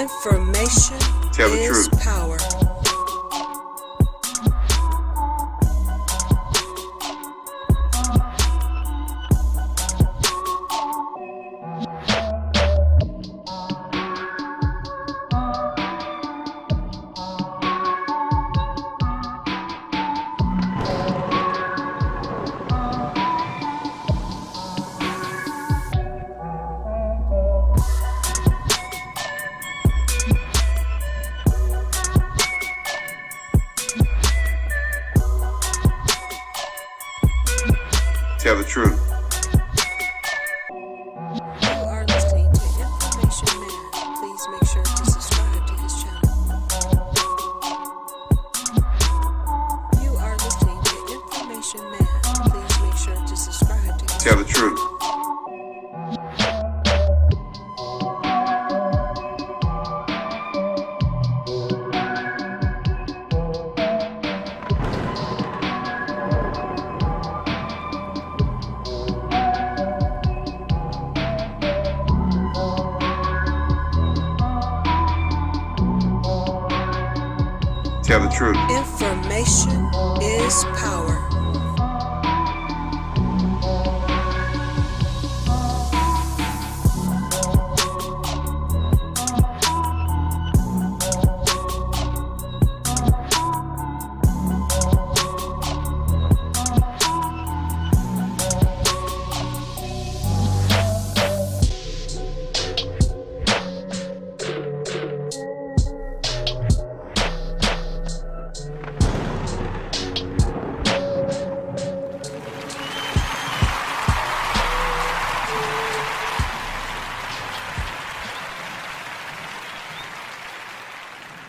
Information is power. Tell the truth. You are listening to Information Man. Please make sure to subscribe to his channel. You are listening to Information Man. Please make sure to subscribe to his Tell the truth. Tell the truth. Information is power.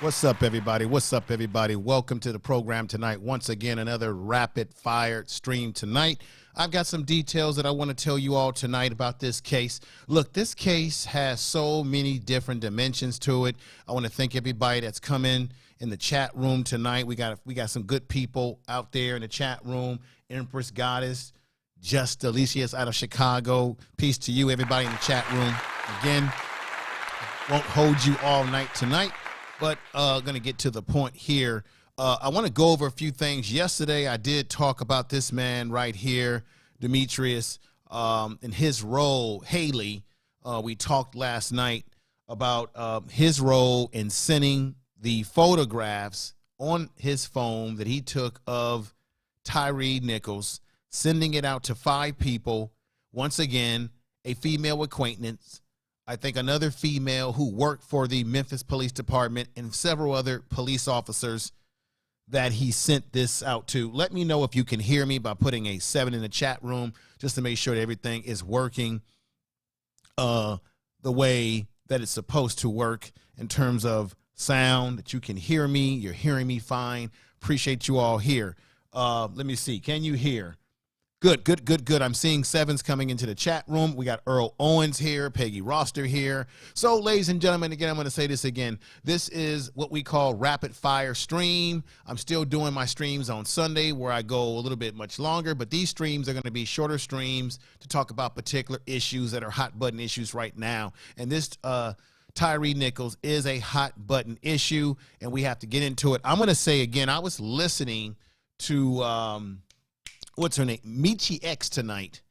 What's up, everybody? What's up, everybody? Welcome to the program tonight. Once again, another rapid fire stream tonight. I've got some details that I want to tell you all tonight about this case. Look, this case has so many different dimensions to it. I want to thank everybody that's come in the chat room tonight. We got some good people out there in the chat room. Empress Goddess, Just Alicia's out of Chicago. Peace to you, everybody in the chat room. Again, won't hold you all night tonight, but going to get to the point here. I want to go over a few things. Yesterday, I did talk about this man right here, Demetrius, and his role, Haley. We talked last night about his role in sending the photographs on his phone that he took of Tyre Nichols, sending it out to 5 people. Once again, a female acquaintance, I think another female who worked for the Memphis Police Department, and several other police officers that he sent this out to. Let me know if you can hear me by putting a 7 in the chat room, just to make sure that everything is working the way that it's supposed to work in terms of sound, that you can hear me. You're hearing me fine. Appreciate you all here. Let me see. Can you hear? Good. I'm seeing 7s coming into the chat room. We got Earl Owens here, Peggy Roster here. So, ladies and gentlemen, again, I'm going to say this again. This is what we call rapid fire stream. I'm still doing my streams on Sunday where I go a little bit much longer, but these streams are going to be shorter streams to talk about particular issues that are hot button issues right now. And this Tyre Nichols is a hot button issue, and we have to get into it. I'm going to say again, I was listening to what's her name, Michi X tonight,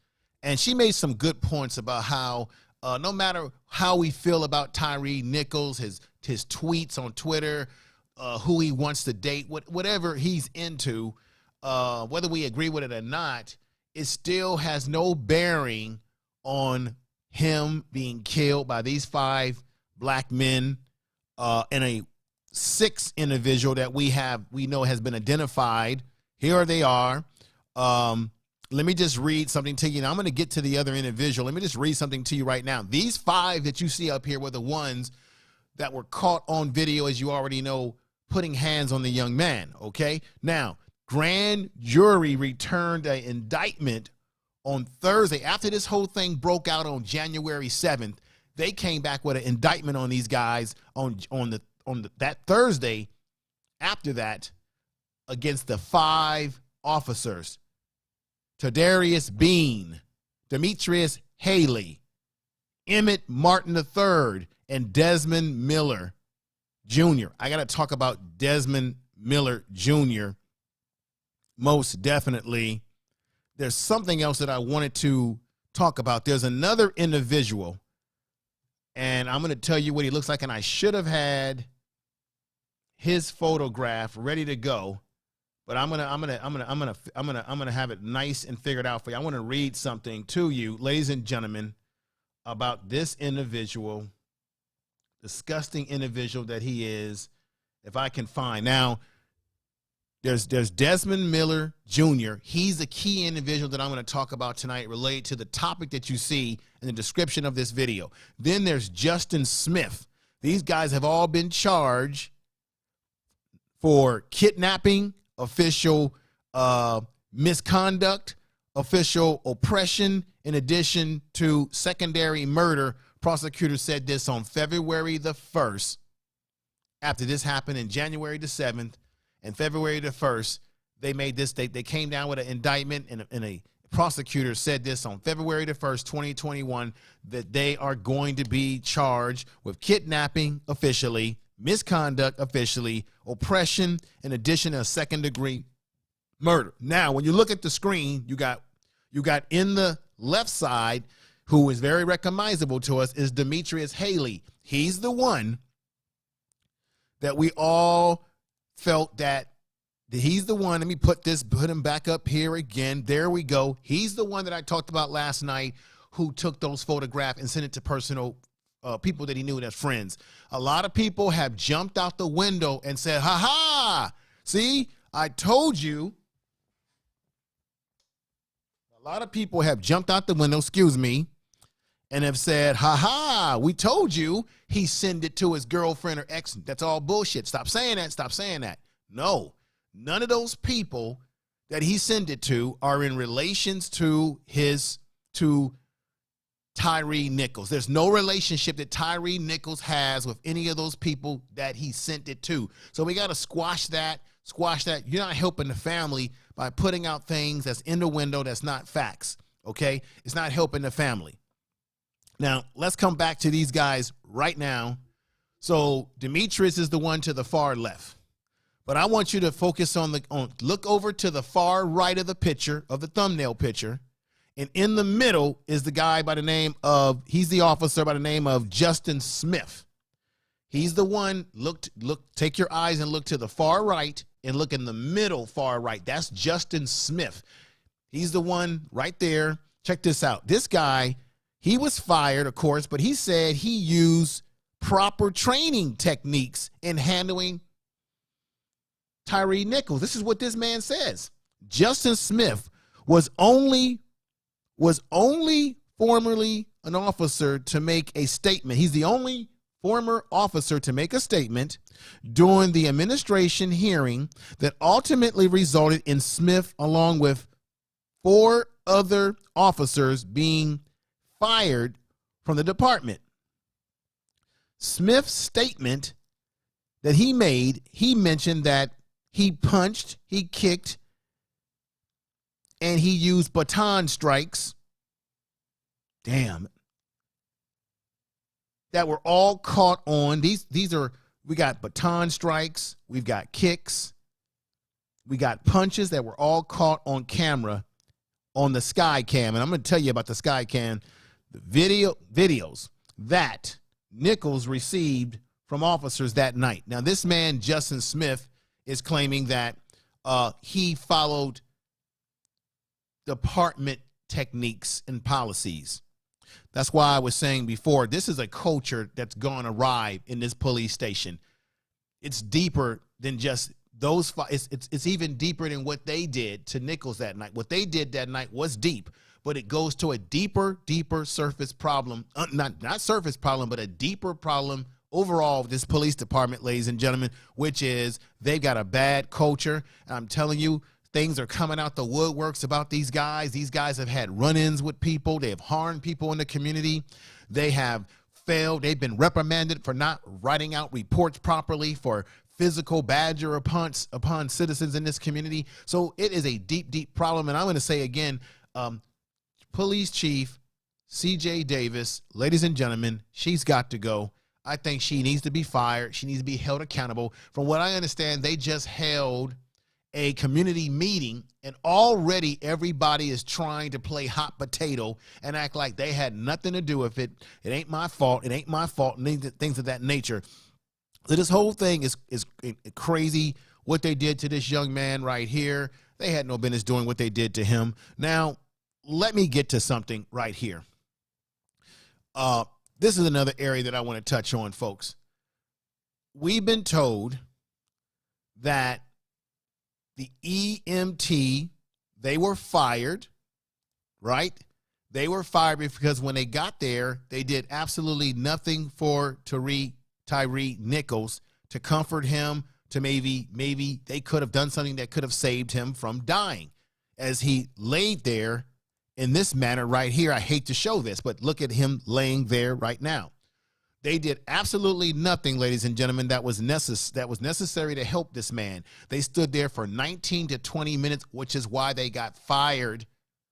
and she made some good points about how no matter how we feel about Tyre Nichols, his tweets on Twitter, who he wants to date, whatever he's into, whether we agree with it or not, it still has no bearing on him being killed by these 5 black men and a 6th individual that we know has been identified. Here they are. Let me just read something to you. Now, I'm going to get to the other individual. Let me just read something to you right now. These 5 that you see up here were the ones that were caught on video, as you already know, putting hands on the young man, okay? Now, grand jury returned an indictment on Thursday. After this whole thing broke out on January 7th, they came back with an indictment on these guys on that Thursday after that against the 5 officers: Tadarius Bean, Demetrius Haley, Emmett Martin III, and Desmond Miller Jr. I got to talk about Desmond Miller Jr. most definitely. There's something else that I wanted to talk about. There's another individual, and I'm going to tell you what he looks like, and I should have had his photograph ready to go, but I'm gonna have it nice and figured out for you. I want to read something to you, ladies and gentlemen, about this individual, disgusting individual that he is, if I can find. Now, there's Desmond Miller Jr. He's the key individual that I'm going to talk about tonight related to the topic that you see in the description of this video. Then there's Justin Smith. These guys have all been charged for kidnapping, official misconduct, official oppression, in addition to secondary murder. Prosecutors said this on February the 1st. After this happened in January the 7th and February the 1st, they made this, they came down with an indictment, and a prosecutor said this on February the 1st, 2021, that they are going to be charged with kidnapping officially, misconduct officially, oppression, in addition to a second-degree murder. Now, when you look at the screen, you got in the left side, who is very recognizable to us, is Demetrius Haley. He's the one that we all felt that he's the one. Let me put him back up here again. There we go. He's the one that I talked about last night, who took those photographs and sent it to personal people that he knew as friends. A lot of people have jumped out the window and said, ha ha, see, I told you. A lot of people have jumped out the window, excuse me, and have said, ha ha, we told you he sent it to his girlfriend or ex. That's all bullshit. Stop saying that. Stop saying that. No, none of those people that he sent it to are in relations to Tyre Nichols. There's no relationship that Tyre Nichols has with any of those people that he sent it to. So we got to squash that. You're not helping the family by putting out things that's in the window that's not facts, okay? It's not helping the family. Now, let's come back to these guys right now. So Demetrius is the one to the far left. But I want you to focus on look over to the far right of the picture, of the thumbnail picture. And in the middle is the guy by the name of, he's the officer by the name of Justin Smith. He's the one, take your eyes and look to the far right and look in the middle far right. That's Justin Smith. He's the one right there. Check this out. This guy, he was fired, of course, but he said he used proper training techniques in handling Tyre Nichols. This is what this man says. Justin Smith was only formerly an officer to make a statement. He's the only former officer to make a statement during the administration hearing that ultimately resulted in Smith, along with 4 other officers, being fired from the department. Smith's statement that he made, he mentioned that he punched, he kicked, and he used baton strikes. Damn. That were all caught on. These are, we got baton strikes, we've got kicks, we got punches that were all caught on camera on the sky cam. And I'm going to tell you about the sky cam, the videos that Nichols received from officers that night. Now, this man, Justin Smith, is claiming that he followed department techniques and policies. That's why I was saying before, this is a culture that's gone awry in this police station. It's deeper than just those. It's even deeper than what they did to Nichols that night. What they did that night was deep, but it goes to a deeper surface problem. Not surface problem, but a deeper problem overall of this police department, ladies and gentlemen, which is they've got a bad culture. And I'm telling you, things are coming out the woodworks about these guys. These guys have had run-ins with people. They have harmed people in the community. They have failed. They've been reprimanded for not writing out reports properly, for physical badger upon citizens in this community. So it is a deep problem. And I'm going to say again, Police Chief C.J. Davis, ladies and gentlemen, she's got to go. I think she needs to be fired. She needs to be held accountable. From what I understand, they just held a community meeting, and already everybody is trying to play hot potato and act like they had nothing to do with it. It ain't my fault. It ain't my fault. And things of that nature. So this whole thing is crazy. What they did to this young man right here, they had no business doing what they did to him. Now, let me get to something right here. This is another area that I want to touch on, folks. We've been told that the EMT, they were fired, right? They were fired because when they got there, they did absolutely nothing for Tyre Nichols to comfort him, to maybe they could have done something that could have saved him from dying. As he laid there in this manner right here, I hate to show this, but look at him laying there right now. They did absolutely nothing, ladies and gentlemen, that was necessary to help this man. They stood there for 19 to 20 minutes, which is why they got fired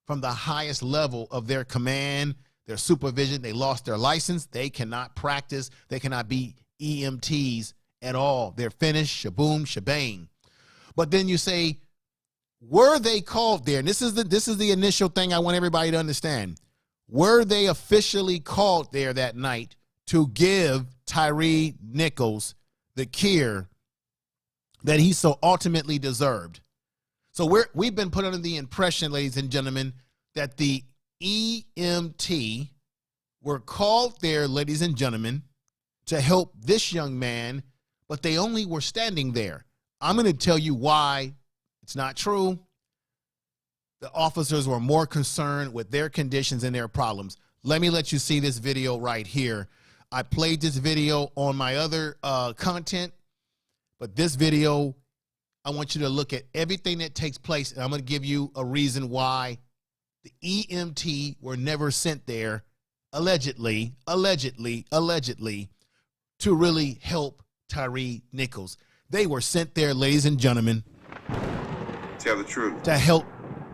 from the highest level of their command, their supervision. They lost their license. They cannot practice. They cannot be EMTs at all. They're finished, shaboom, shebang. But then you say, were they called there? And this is the initial thing I want everybody to understand. Were they officially called there that night to give Tyre Nichols the care that he so ultimately deserved? So we've been put under the impression, ladies and gentlemen, that the EMT were called there, ladies and gentlemen, to help this young man, but they only were standing there. I'm going to tell you why it's not true. The officers were more concerned with their conditions and their problems. Let me let you see this video right here. I played this video on my other content, but this video, I want you to look at everything that takes place, and I'm going to give you a reason why the EMT were never sent there, allegedly, to really help Tyre Nichols. They were sent there, ladies and gentlemen, Tell the truth. to help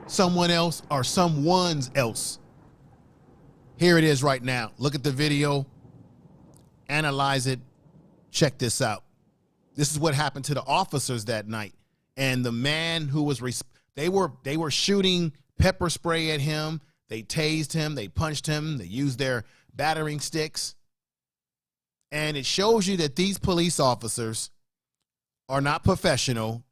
someone else or someone's else. Here it is right now. Look at the video. Analyze it. Check this out. This is what happened to the officers that night. And the man who was, they were shooting pepper spray at him. They tased him. They punched him. They used their battering sticks. And it shows you that these police officers are not professional.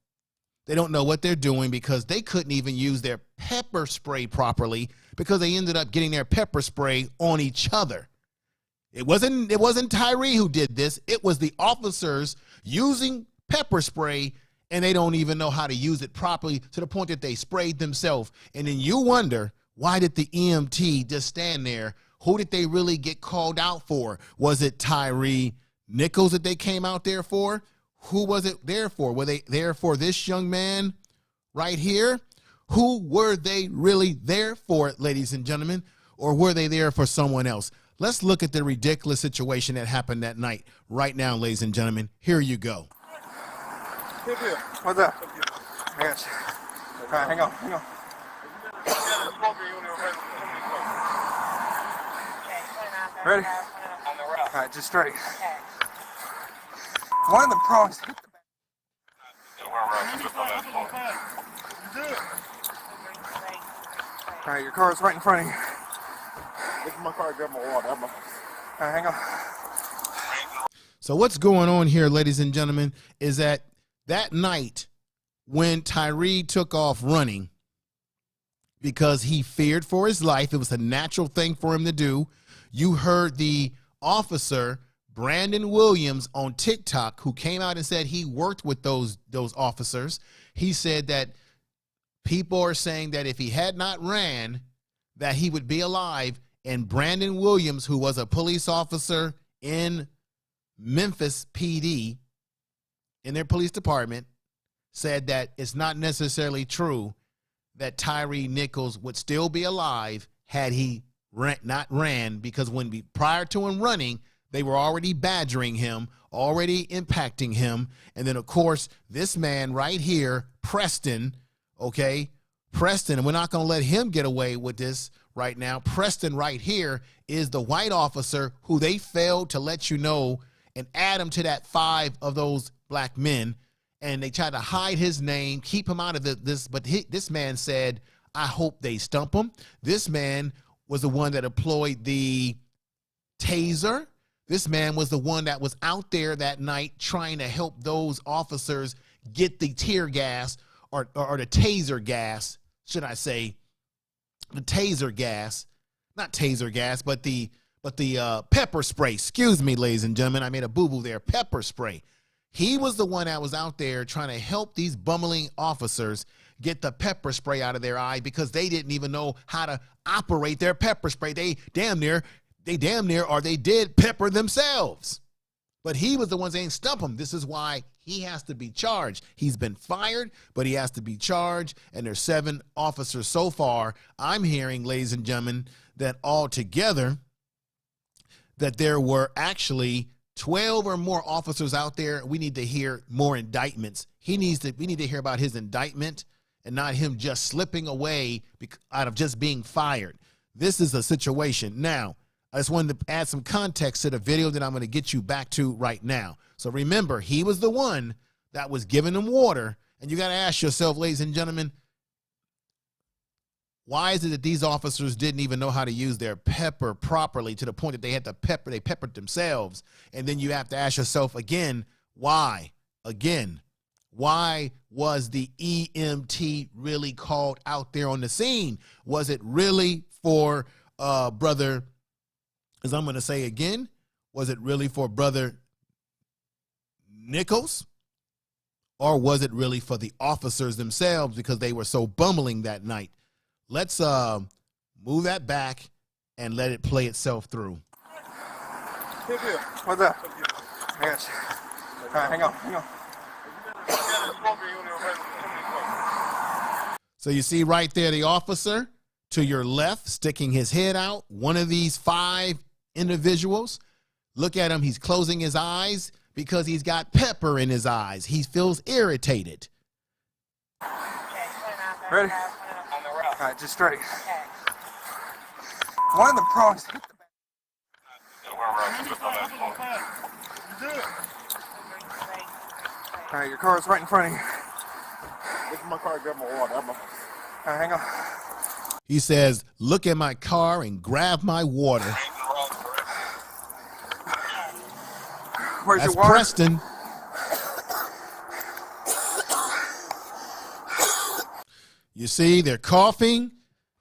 They don't know what they're doing because they couldn't even use their pepper spray properly because they ended up getting their pepper spray on each other. It wasn't Tyre who did this. It was the officers using pepper spray, and they don't even know how to use it properly to the point that they sprayed themselves. And then you wonder, why did the EMT just stand there? Who did they really get called out for? Was it Tyre Nichols that they came out there for? Who was it there for? Were they there for this young man right here? Who were they really there for, ladies and gentlemen? Or were they there for someone else? Let's look at the ridiculous situation that happened that night right now, ladies and gentlemen. Here you go. What's up? I got you. All right, hang on. Ready? All right, just straight. One of the prongs hit the back. All right, your car's right in front of you. This is my car. Grab my water. All right, hang on. So what's going on here, ladies and gentlemen, is that night when Tyre took off running because he feared for his life, it was a natural thing for him to do. You heard the officer, Brandon Williams, on TikTok, who came out and said he worked with those officers. He said that people are saying that if he had not ran, that he would be alive. And Brandon Williams, who was a police officer in Memphis PD, in their police department, said that it's not necessarily true that Tyre Nichols would still be alive had he not ran, because prior to him running, they were already badgering him, already impacting him. And then, of course, this man right here, Preston, okay? Preston, and we're not going to let him get away with this right now. Preston right here is the white officer who they failed to let you know and add him to that 5 of those black men. And they tried to hide his name, keep him out of this. But this man said, I hope they stump him. This man was the one that employed the taser. This man was the one that was out there that night trying to help those officers get the tear gas or the taser gas, should I say, the taser gas, not taser gas, but the pepper spray. Excuse me, ladies and gentlemen, I made a boo-boo there. Pepper spray. He was the one that was out there trying to help these bumbling officers get the pepper spray out of their eye because they didn't even know how to operate their pepper spray. They damn near or they did pepper themselves. But he was the one saying stump him. This is why he has to be charged. He's been fired, but he has to be charged. And there's 7 officers so far. I'm hearing, ladies and gentlemen, that altogether that there were actually 12 or more officers out there. We need to hear more indictments. We need to hear about his indictment and not him just slipping away out of just being fired. This is a situation. Now, I just wanted to add some context to the video that I'm going to get you back to right now. So remember, he was the one that was giving them water. And you got to ask yourself, ladies and gentlemen, why is it that these officers didn't even know how to use their pepper properly to the point that they had to they peppered themselves? And then you have to ask yourself again, why? Again, why was the EMT really called out there on the scene? Was it really for brother, as I'm going to say again, was it really for brother Nichols? Or was it really for the officers themselves because they were so bumbling that night? Let's move that back and let it play itself through. What's up? I got you. All right, hang on. So you see right there the officer to your left sticking his head out, one of these 5 individuals. Look at him. He's closing his eyes because he's got pepper in his eyes. He feels irritated. Ready? All right, just straight. One of the prongs hit the All right, your car's right in front of you. Look at my car, grab my water. All right, hang on. He says, look at my car and grab my water. Where's That's your water? Preston. You see, they're coughing,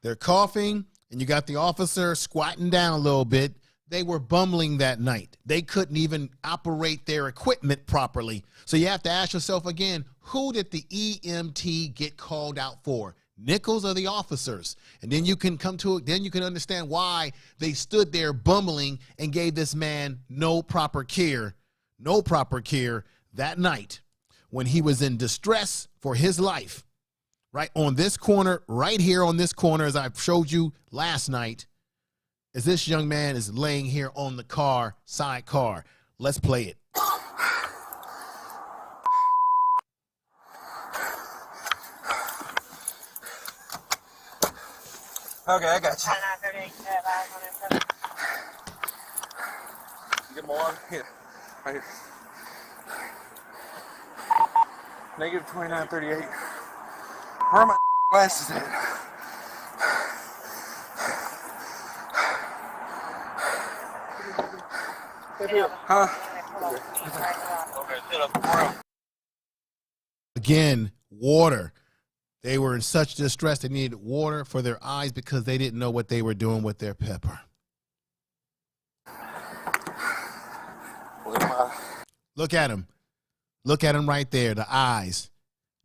and you got the officer squatting down a little bit. They were bumbling that night. They couldn't even operate their equipment properly. So you have to ask yourself again, who did the EMT get called out for? Nichols or the officers? And then you can come to it, then you can understand why they stood there bumbling and gave this man no proper care that night when he was in distress for his life. Right on this corner, right here on this corner, as I showed you last night, as this young man is laying here on the sidecar. Let's play it. Okay, I got you. You get my water? Here. Right here. Negative 2938. Where are my glasses at? Huh? Again, water. They were in such distress they needed water for their eyes because they didn't know what they were doing with their pepper. Look at him. Look at him right there, the eyes.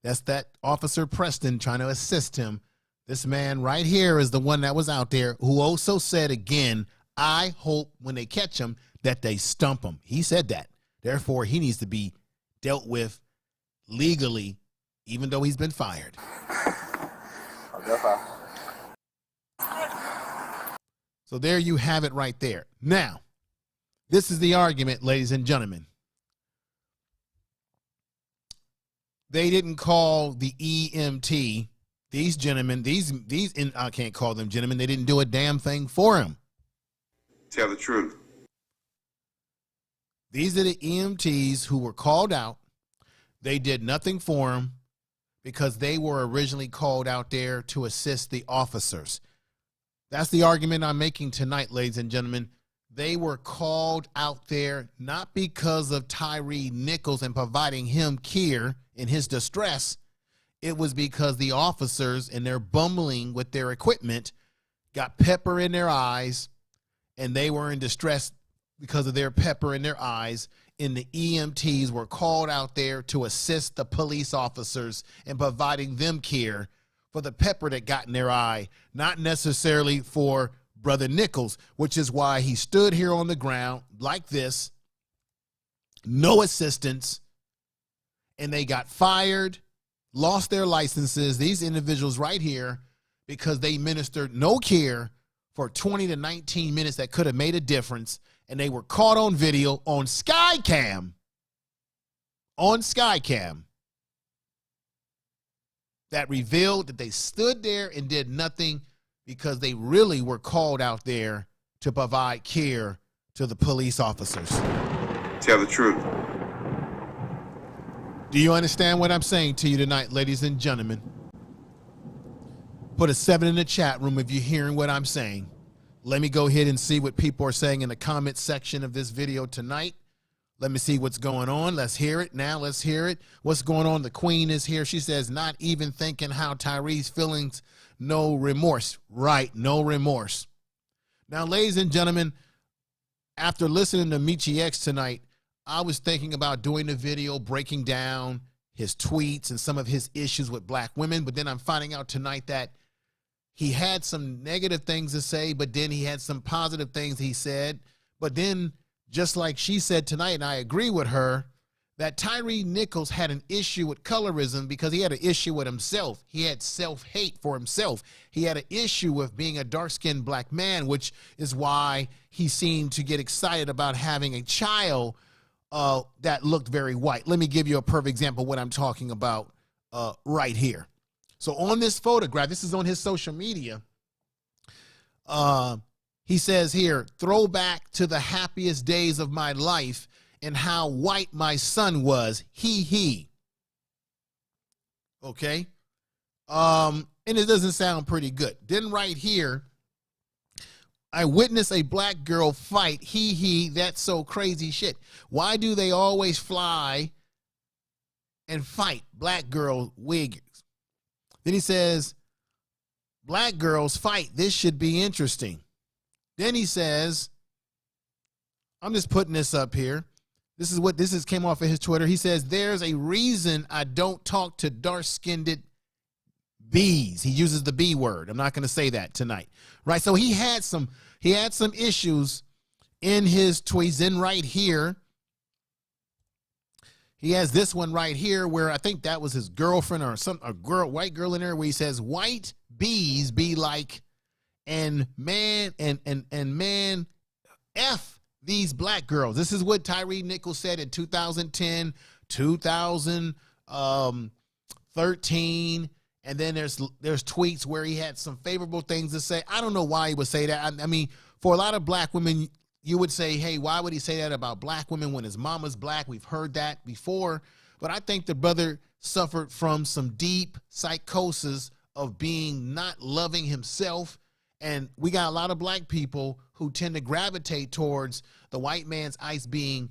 That's that Officer Preston trying to assist him. This man right here is the one that was out there who also said again, I hope when they catch him that they stump him. He said that. Therefore, he needs to be dealt with legally, even though he's been fired. So there you have it right there. Now, this is the argument, ladies and gentlemen. They didn't call the EMT, these gentlemen, I can't call them gentlemen, they didn't do a damn thing for him. Tell the truth. These are the EMTs who were called out. They did nothing for him because they were originally called out there to assist the officers. That's the argument I'm making tonight, ladies and gentlemen. They were called out there not because of Tyre Nichols and providing him care in his distress. It was because the officers, in their bumbling with their equipment, got pepper in their eyes, and they were in distress because of their pepper in their eyes. And the EMTs were called out there to assist the police officers in providing them care for the pepper that got in their eye, not necessarily for Brother Nichols, which is why he stood here on the ground like this, no assistance, and they got fired, lost their licenses, these individuals right here, because they ministered no care for 20 to 19 minutes that could have made a difference, and they were caught on video on Skycam, that revealed that they stood there and did nothing because they really were called out there to provide care to the police officers. Tell the truth. Do you understand what I'm saying to you tonight, ladies and gentlemen? Put a 7 in the chat room if you're hearing what I'm saying. Let me go ahead and see what people are saying in the comment section of this video tonight. Let me see what's going on. Let's hear it now. Let's hear it. What's going on? The queen is here. She says, not even thinking how Tyre's feelings, no remorse. Right, no remorse. Now, ladies and gentlemen, after listening to Michi X tonight, I was thinking about doing a video breaking down his tweets and some of his issues with black women, but then I'm finding out tonight that he had some negative things to say, but then he had some positive things he said. But then, just like she said tonight, and I agree with her, that Tyre Nichols had an issue with colorism because he had an issue with himself. He had self-hate for himself. He had an issue with being a dark-skinned black man, which is why he seemed to get excited about having a child that looked very white. Let me give you a perfect example of what I'm talking about right here. So on this photograph, this is on his social media, he says here, throwback to the happiest days of my life and how white my son was, he. Okay? And it doesn't sound pretty good. Then right here, I witnessed a black girl fight, he, that's so crazy shit. Why do they always fly and fight black girl wiggers? Then he says, black girls fight, this should be interesting. Then he says, I'm just putting this up here. This came off of his Twitter. He says, there's a reason I don't talk to dark-skinned bees. He uses the B word. I'm not going to say that tonight. Right? So he had some issues in his tweets. Then right here, he has this one right here where I think that was his girlfriend or white girl in there, where he says, white bees be like, and man, F these black girls. This is what Tyre Nichols said in 2010, 2013, and then there's tweets where he had some favorable things to say. I don't know why he would say that. I mean, for a lot of black women, you would say, hey, why would he say that about black women when his mama's black? We've heard that before. But I think the brother suffered from some deep psychosis of being not loving himself. And we got a lot of black people who tend to gravitate towards the white man's ice being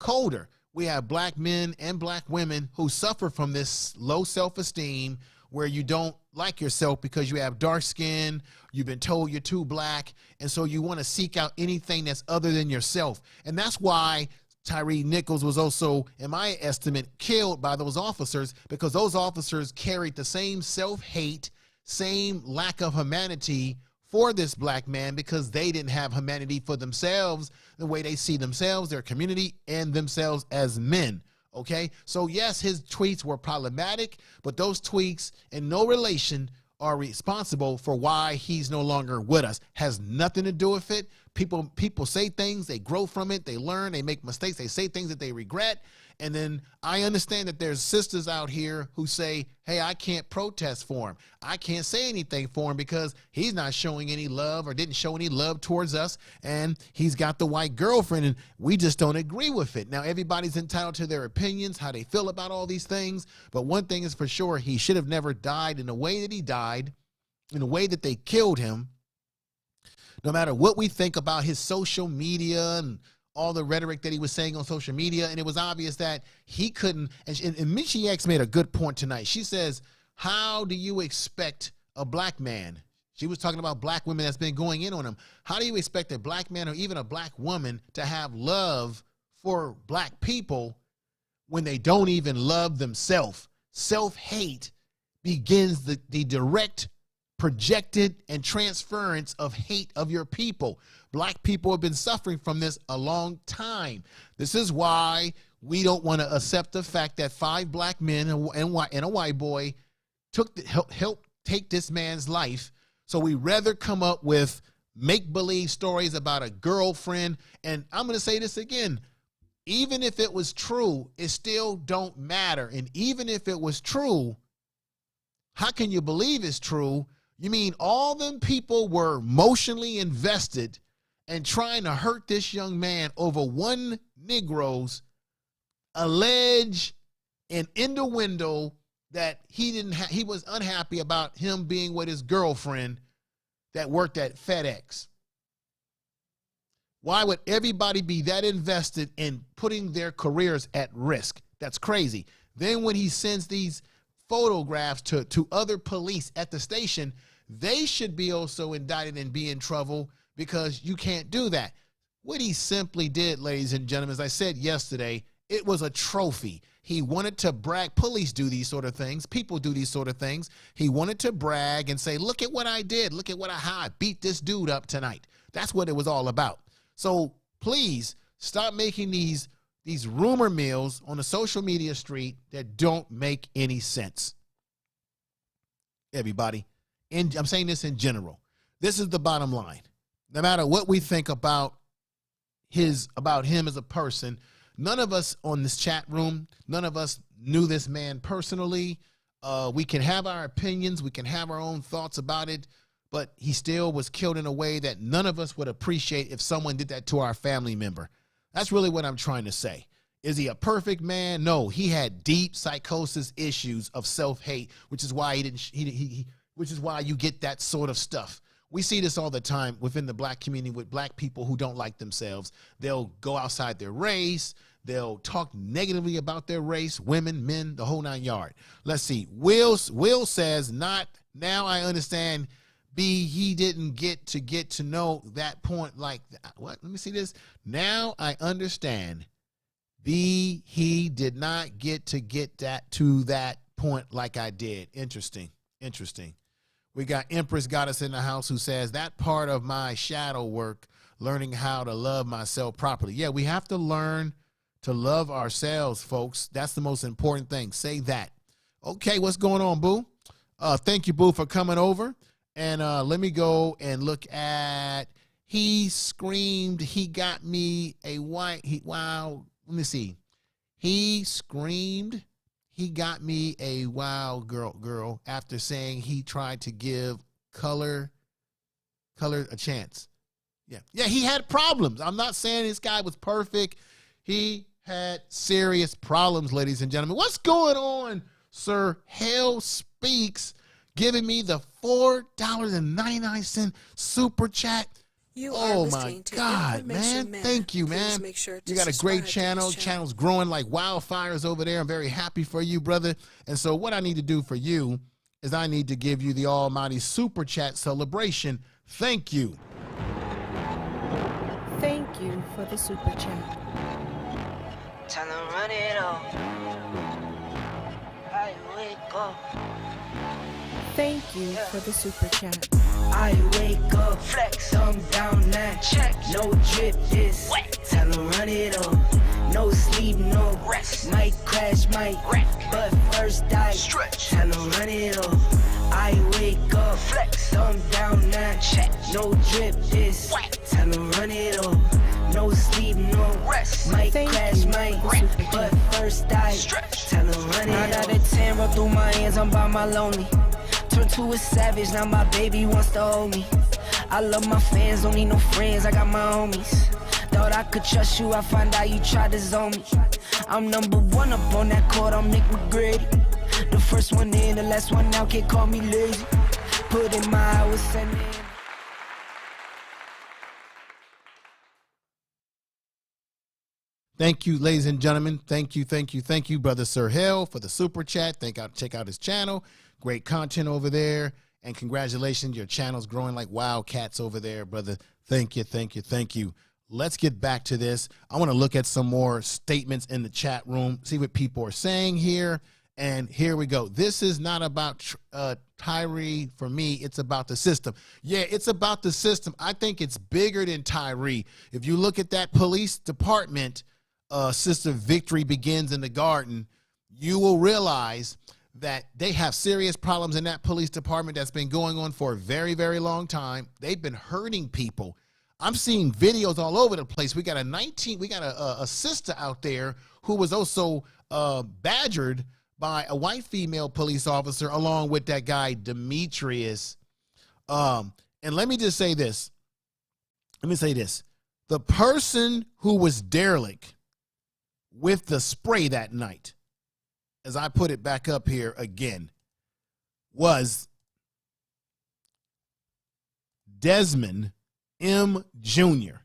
colder. We have black men and black women who suffer from this low self-esteem where you don't like yourself because you have dark skin, you've been told you're too black, and so you want to seek out anything that's other than yourself. And that's why Tyre Nichols was also, in my estimate, killed by those officers, because those officers carried the same self-hate, same lack of humanity for this black man, because they didn't have humanity for themselves, the way they see themselves, their community, and themselves as men. Okay, so yes, his tweets were problematic, but those tweets in no relation are responsible for why he's no longer with us. Has nothing to do with it. People say things, they grow from it, they learn, they make mistakes, they say things that they regret, And then I understand that there's sisters out here who say, hey, I can't protest for him. I can't say anything for him because he's not showing any love or didn't show any love towards us. And he's got the white girlfriend and we just don't agree with it. Now, everybody's entitled to their opinions, how they feel about all these things. But one thing is for sure, he should have never died in the way that he died, in the way that they killed him. No matter what we think about his social media and all the rhetoric that he was saying on social media, and it was obvious that he couldn't, and Michie X made a good point tonight. She says, how do you expect a black man, she was talking about black women that's been going in on him, how do you expect a black man or even a black woman to have love for black people when they don't even love themselves? Self-hate begins the direct projected and transference of hate of your people. Black people have been suffering from this a long time. This is why we don't want to accept the fact that 5 black men and a white boy helped take this man's life. So we rather come up with make-believe stories about a girlfriend. And I'm going to say this again. Even if it was true, it still don't matter. And even if it was true, how can you believe it's true? You mean all them people were emotionally invested and trying to hurt this young man over one Negro's alleged and innuendo that he was unhappy about him being with his girlfriend that worked at FedEx. Why would everybody be that invested in putting their careers at risk? That's crazy. Then when he sends these photographs to other police at the station, they should be also indicted and be in trouble because you can't do that. What he simply did, ladies and gentlemen, as I said yesterday, it was a trophy. He wanted to brag. Police do these sort of things. People do these sort of things. He wanted to brag and say, look at what I did. Look at how I beat this dude up tonight. That's what it was all about. So please stop making these rumor mills on the social media street that don't make any sense. Everybody, and I'm saying this in general. This is the bottom line. No matter what we think about him as a person, none of us on this chat room, none of us knew this man personally. We can have our opinions. We can have our own thoughts about it, but he still was killed in a way that none of us would appreciate if someone did that to our family member. That's really what I'm trying to say. Is he a perfect man? No, he had deep psychosis issues of self-hate, which is why which is why you get that sort of stuff. We see this all the time within the black community with black people who don't like themselves. They'll go outside their race. They'll talk negatively about their race, women, men, the whole 9 yards. Let's see. Will says, not now I understand. B, he didn't get to know that point like that. What? Let me see this. Now I understand. B, he did not get to that point like I did. Interesting. We got Empress got us in the house who says that part of my shadow work, learning how to love myself properly. Yeah, we have to learn to love ourselves, folks. That's the most important thing. Say that. Okay, what's going on, Boo? Thank you, Boo, for coming over. And let me go and look at, he screamed, he got me a white, wow, let me see. He screamed, he got me a wild girl after saying he tried to give color a chance. Yeah, he had problems. I'm not saying this guy was perfect. He had serious problems, ladies and gentlemen. What's going on, Sir Hell Speaks, giving me the $4.99 super chat? Oh my God, man. Thank you, man. You got a great channel. Channel's growing like wildfires over there. I'm very happy for you, brother. And so what I need to do for you is I need to give you the almighty super chat celebration. Thank you. Thank you for the super chat. Time to run it all. I wake up. Thank you for the super chat. I wake up, flex, thumb down now. Check, no drip, this wet. Time to run it all. No sleep, no rest. Might crash, might wreck, but first I stretch. Time to run it all. I wake up, flex, thumb down now. check. No drip, this time to run it up. No sleep, no rest. Might Thank crash, you. might wreck, but first I time to run it up. 9 out of 10 roll through my hands, I'm by my lonely. Turned to a savage, now my baby wants to hold me. I love my fans, don't need no friends, I got my homies. Thought I could trust you, I find out you tried to zone me. I'm number one up on that court, I'm Nick McGrady. The first one in, the last one out, can't call me lazy. Put in my hours and in. Thank you, ladies and gentlemen. Thank you, Brother Sir Hill, for the super chat. Check out his channel. Great content over there. And congratulations, your channel's growing like wildcats over there, brother. Thank you. Let's get back to this. I want to look at some more statements in the chat room, see what people are saying here. And here we go. This is not about Tyre for me. It's about the system. Yeah, it's about the system. I think it's bigger than Tyre. If you look at that police department, Sister Victory Begins in the Garden, you will realize that they have serious problems in that police department that's been going on for a very, very long time. They've been hurting people. I'm seeing videos all over the place. We got a sister out there who was also badgered by a white female police officer along with that guy Demetrius. And let me just say this. The person who was derelict with the spray that night, as I put it back up here again, was Desmond M. Jr.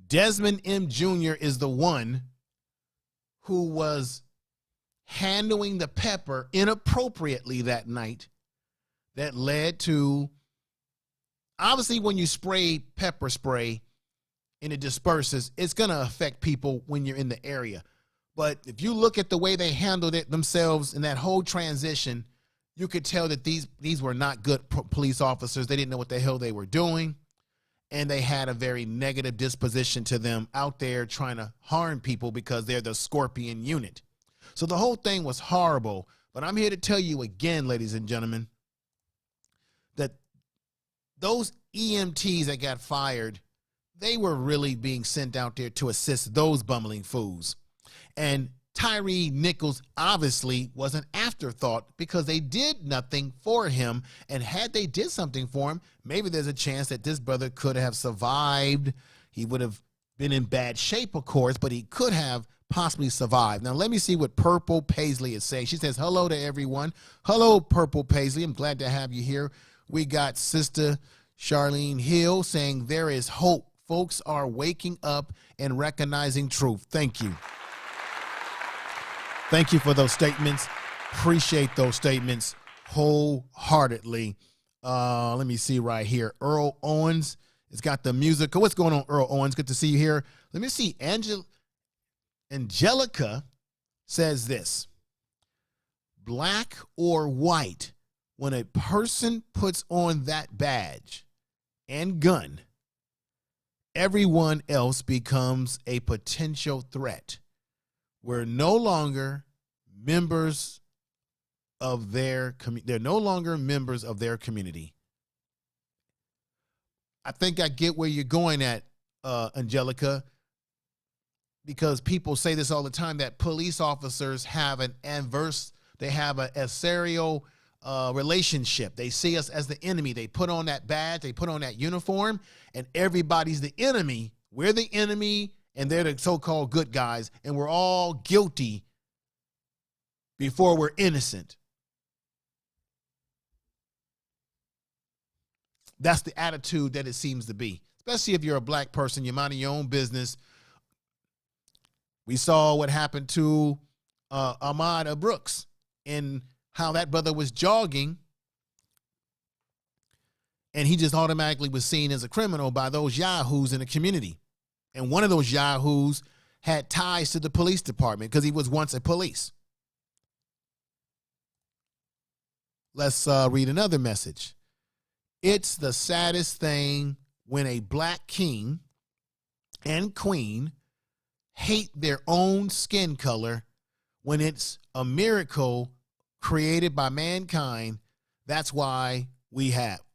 Desmond M. Jr. is the one who was handling the pepper inappropriately that night that led to, obviously, when you spray pepper spray and it disperses, it's going to affect people when you're in the area. But if you look at the way they handled it themselves in that whole transition, you could tell that these were not good police officers. They didn't know what the hell they were doing. And they had a very negative disposition to them out there trying to harm people because they're the Scorpion unit. So the whole thing was horrible. But I'm here to tell you again, ladies and gentlemen, that those EMTs that got fired, they were really being sent out there to assist those bumbling fools. And Tyre Nichols obviously was an afterthought because they did nothing for him. And had they did something for him, maybe there's a chance that this brother could have survived. He would have been in bad shape, of course, but he could have possibly survived. Now, let me see what Purple Paisley is saying. She says, hello to everyone. Hello, Purple Paisley. I'm glad to have you here. We got Sister Charlene Hill saying there is hope. Folks are waking up and recognizing truth. Thank you. Thank you for those statements. Appreciate those statements wholeheartedly. Let me see right here. Earl Owens has got the music. What's going on, Earl Owens? Good to see you here. Let me see. Angelica says this. Black or white, when a person puts on that badge and gun, everyone else becomes a potential threat. We're no longer members of their community. They're no longer members of their community. I think I get where you're going at, Angelica, because people say this all the time, that police officers have an adversarial relationship. They see us as the enemy. They put on that badge, they put on that uniform, and everybody's the enemy. We're the enemy, and they're the so-called good guys, and we're all guilty before we're innocent. That's the attitude that it seems to be, especially if you're a black person, you're minding your own business. We saw what happened to Ahmaud Brooks and how that brother was jogging, and he just automatically was seen as a criminal by those yahoos in the community. And one of those yahoos had ties to the police department because he was once a police. Let's read another message. It's the saddest thing when a black king and queen hate their own skin color when it's a miracle created by mankind. That's why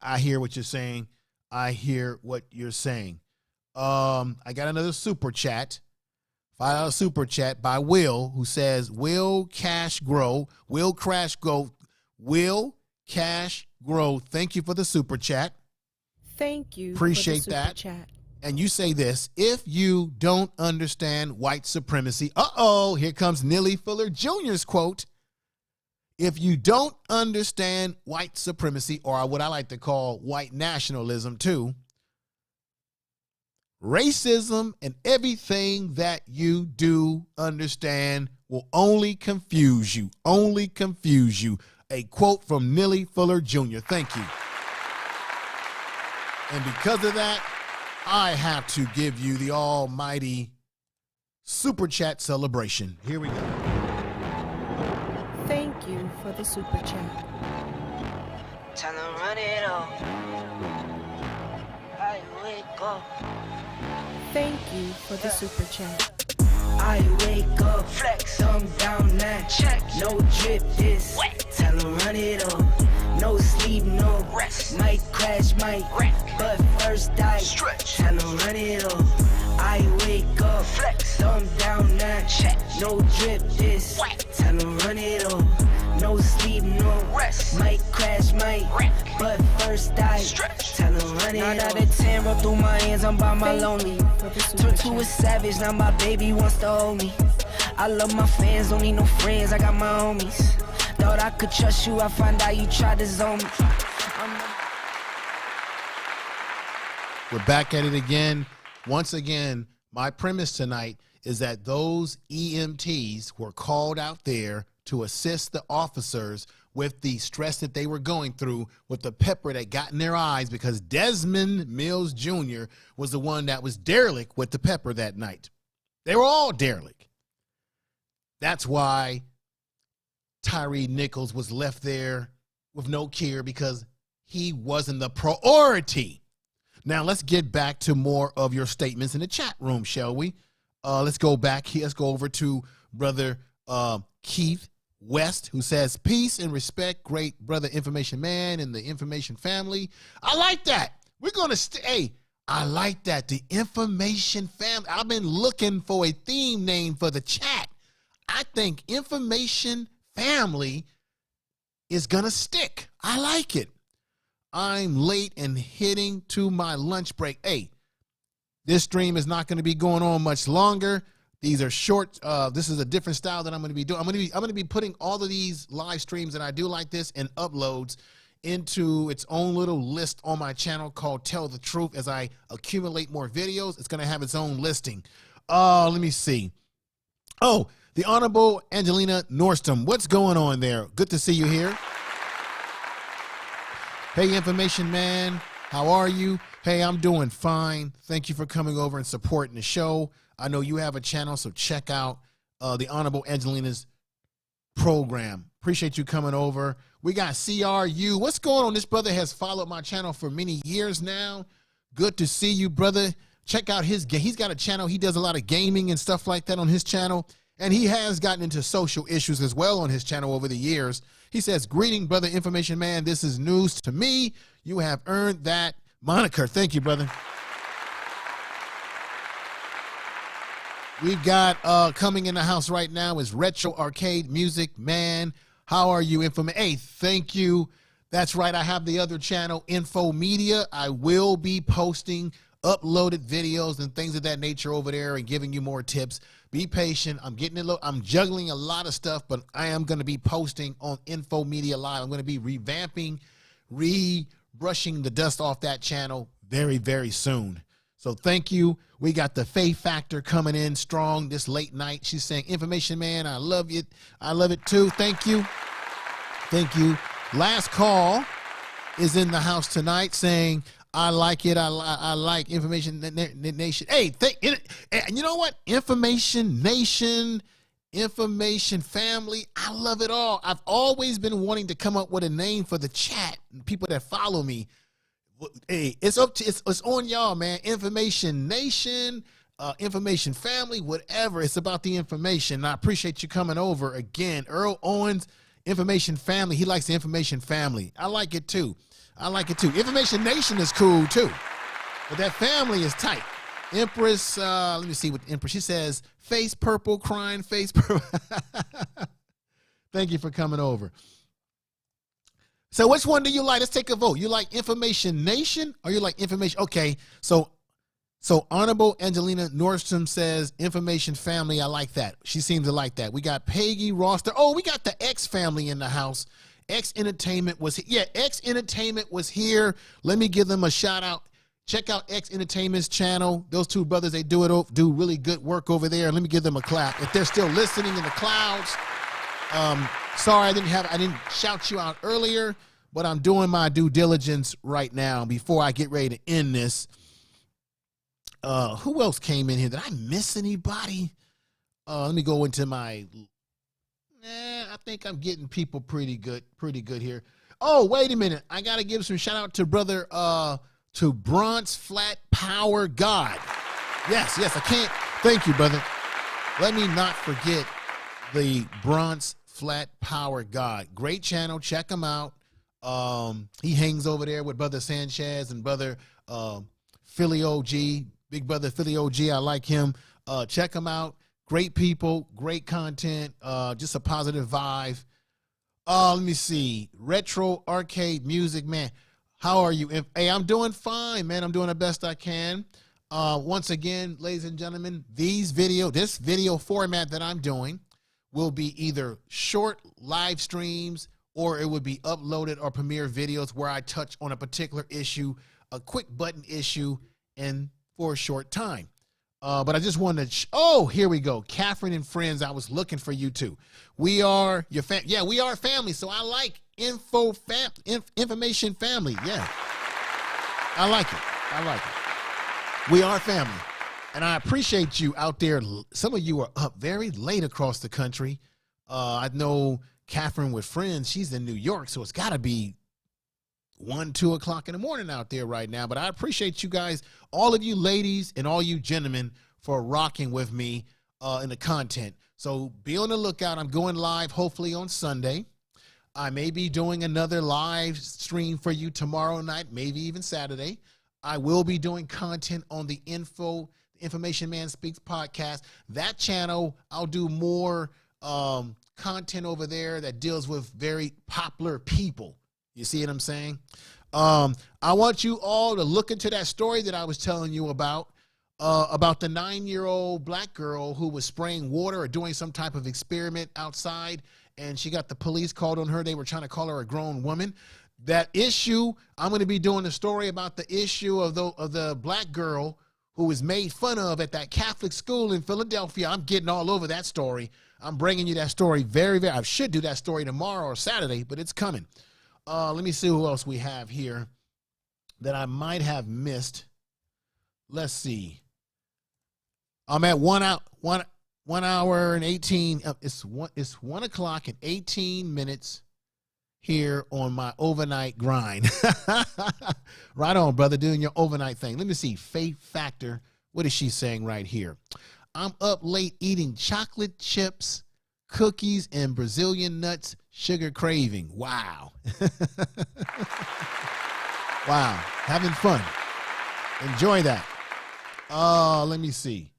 I hear what you're saying. I hear what you're saying. I got another super chat. $5 super chat by Will, who says, Will Cash Grow. Will Cash Grow. Will Cash Grow. Thank you for the super chat. Thank you. Appreciate for the that. super chat. And you say this: if you don't understand white supremacy, here comes Neely Fuller Jr.'s quote. If you don't understand white supremacy, or what I like to call white nationalism too, racism and everything that you do understand will only confuse you. Only confuse you. A quote from Neely Fuller Jr. Thank you. And because of that, I have to give you the almighty super chat celebration. Here we go. Thank you for the super chat. Time to run it up. I wake up. Thank you for the super chat. I wake up, flex, thumb down now. Check, no drip, this wet. Tell 'em run it up. No sleep, no rest. Might crash, might wreck. But first I stretch. Tell 'em run it up. I wake up, flex, thumb down now. Check, no drip, this wet. Tell 'em run it up. No sleep, no rest. Might crash, might wreck. But first I stretch. Tell 'em run it up. 9 out of 10, roll through my hands, I'm by my lonely. Turn to a savage, now my baby wants to hold me. I love my fans, don't need no friends, I got my homies. Thought I could trust you, I find out you tried to zone me. We're back at it again. Once again, my premise tonight is that those EMTs were called out there to assist the officers with the stress that they were going through, with the pepper that got in their eyes, because Desmond Mills Jr. was the one that was derelict with the pepper that night. They were all derelict. That's why Tyre Nichols was left there with no care, because he wasn't the priority. Now, let's get back to more of your statements in the chat room, shall we? Let's go back here. Let's go over to Brother Keith West, who says, peace and respect, great brother information man and the information family. I like that. We're going to stay. I like that. The information family. I've been looking for a theme name for the chat. I think information family is going to stick. I like it. I'm late and heading to my lunch break. Hey, this stream is not going to be going on much longer. These are short. This is a different style that I'm going to be doing. I'm going to be putting all of these live streams that I do like this and uploads into its own little list on my channel called Tell the Truth. As I accumulate more videos, it's going to have its own listing. Let me see. Oh, the Honorable Angelina Nordstrom. What's going on there? Good to see you here. Hey, information man. How are you? Hey, I'm doing fine. Thank you for coming over and supporting the show. I know you have a channel, so check out the Honorable Angelina's program. Appreciate you coming over. We got CRU. What's going on? This brother has followed my channel for many years now. Good to see you, brother. Check out he's got a channel. He does a lot of gaming and stuff like that on his channel. And he has gotten into social issues as well on his channel over the years. He says, greeting, brother information man. This is news to me. You have earned that moniker. Thank you, brother. We've got coming in the house right now is Retro Arcade Music Man. How are you, Hey, thank you. That's right. I have the other channel, Info Media. I will be posting uploaded videos and things of that nature over there and giving you more tips. Be patient. I'm juggling a lot of stuff, but I am going to be posting on Info Media Live. I'm going to be revamping, brushing the dust off that channel very, very soon. So thank you. We got the Faith Factor coming in strong this late night. She's saying, information man, I love it. I love it too. Thank you. Thank you. Last call is in the house tonight saying, I like it. I like Information Nation. Hey, you know what? Information Nation, Information Family. I love it all. I've always been wanting to come up with a name for the chat. People that follow me. Hey, it's on y'all, man. Information Nation, Information Family, whatever. It's about the information. And I appreciate you coming over again. Earl Owens, Information Family. He likes the Information Family. I like it too. I like it too. Information Nation is cool too. But that family is tight. Empress, let me see what Empress, she says, face purple, crying, face purple. Thank you for coming over. So which one do you like? Let's take a vote. You like Information Nation or you like Information? Okay, so Honorable Angelina Nordstrom says Information Family. I like that. She seems to like that. We got Peggy Roster. Oh, we got the X family in the house. X Entertainment was here. Yeah, X Entertainment was here. Let me give them a shout out. Check out X Entertainment's channel. Those two brothers, they do really good work over there. Let me give them a clap. If they're still listening in the clouds, sorry I didn't shout you out earlier, but I'm doing my due diligence right now before I get ready to end this. Who else came in here? Did I miss anybody? Let me go into my. I think I'm getting people pretty good here. Oh, wait a minute. I gotta give some shout out to brother to Bronze Flat Power God. Yes, I can't. Thank you, brother. Let me not forget the Bronze Flat Power God. Great channel. Check him out. He hangs over there with brother Sanchez and brother Philly OG. Big brother Philly OG. I like him. Check him out. Great people, great content, just a positive vibe. Let me see. Retro Arcade Music, man. How are you? Hey, I'm doing fine, man. I'm doing the best I can. Once again, ladies and gentlemen, this video format that I'm doing will be either short live streams or it would be uploaded or premiere videos where I touch on a particular issue, a quick button issue, and for a short time. But I just wanted to, here we go. Catherine and friends, I was looking for you too. We are your family. Yeah, we are family. So I like information family. Yeah. I like it. We are family. And I appreciate you out there. Some of you are up very late across the country. I know Catherine with friends, she's in New York, so it's got to be 1, 2 o'clock in the morning out there right now. But I appreciate you guys, all of you ladies and all you gentlemen, for rocking with me in the content. So be on the lookout. I'm going live hopefully on Sunday. I may be doing another live stream for you tomorrow night, maybe even Saturday. I will be doing content on the Information Man Speaks podcast. That channel, I'll do more content over there that deals with very popular people. You see what I'm saying? I want you all to look into that story that I was telling you about the 9-year-old black girl who was spraying water or doing some type of experiment outside, and she got the police called on her. They were trying to call her a grown woman. That issue, I'm going to be doing a story about the issue of the black girl who was made fun of at that Catholic school in Philadelphia. I'm getting all over that story. I'm bringing you that story very, I should do that story tomorrow or Saturday, but it's coming. Let me see who else we have here that I might have missed. Let's see. I'm at 1 hour and 18. It's 1 o'clock and 18 minutes here on my overnight grind. Right on, brother, doing your overnight thing. Let me see. Faith Factor. What is she saying right here? I'm up late eating chocolate chips, cookies, and Brazilian nuts. Sugar craving. Wow. Wow. Having fun. Enjoy that. Let me see.